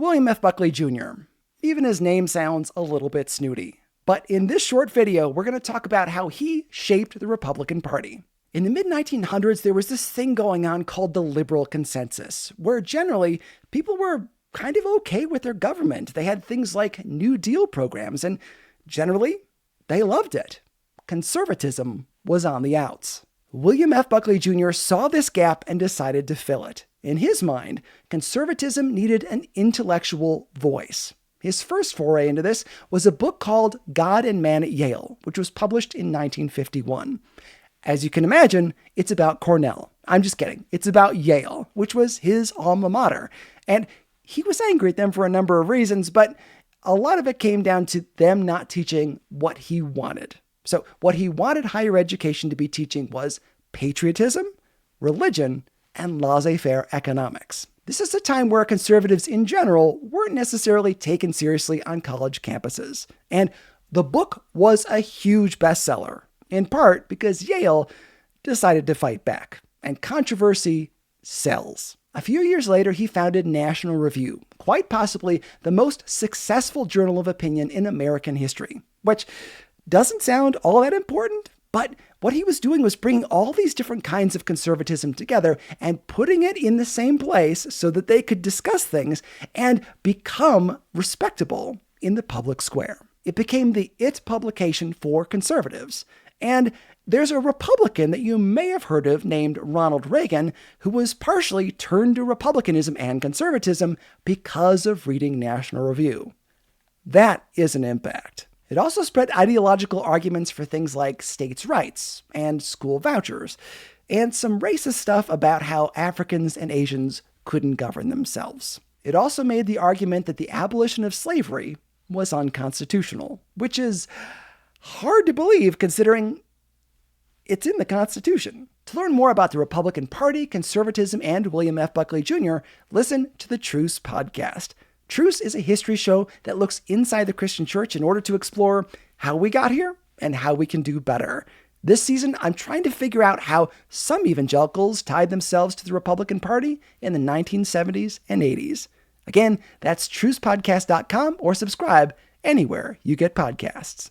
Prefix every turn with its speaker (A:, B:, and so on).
A: William F. Buckley Jr. Even his name sounds a little bit snooty. But in this short video, we're going to talk about how he shaped the Republican Party. In the mid-1900s, there was this thing going on called the liberal consensus, where generally people were kind of okay with their government. They had things like New Deal programs, and generally, they loved it. Conservatism was on the outs. William F. Buckley Jr. saw this gap and decided to fill it. In his mind, conservatism needed an intellectual voice. His first foray into this was a book called God and Man at Yale, which was published in 1951. As you can imagine, it's about Cornell. I'm just kidding. It's about Yale, which was his alma mater. And he was angry at them for a number of reasons, but a lot of it came down to them not teaching what he wanted. So what he wanted higher education to be teaching was patriotism, religion, and laissez-faire economics. This is a time where conservatives in general weren't necessarily taken seriously on college campuses. And the book was a huge bestseller, in part because Yale decided to fight back. And controversy sells. A few years later, he founded National Review, quite possibly the most successful journal of opinion in American history, which doesn't sound all that important, but what he was doing was bringing all these different kinds of conservatism together and putting it in the same place so that they could discuss things and become respectable in the public square. It became the it publication for conservatives. And there's a Republican that you may have heard of named Ronald Reagan, who was partially turned to Republicanism and conservatism because of reading National Review. That is an impact. It also spread ideological arguments for things like states' rights and school vouchers, and some racist stuff about how Africans and Asians couldn't govern themselves. It also made the argument that the abolition of slavery was unconstitutional, which is hard to believe considering it's in the Constitution. To learn more about the Republican Party, conservatism, and William F. Buckley Jr., listen to the Truce podcast. Truce is a history show that looks inside the Christian church in order to explore how we got here and how we can do better. This season, I'm trying to figure out how some evangelicals tied themselves to the Republican Party in the 1970s and 80s. Again, that's trucepodcast.com or subscribe anywhere you get podcasts.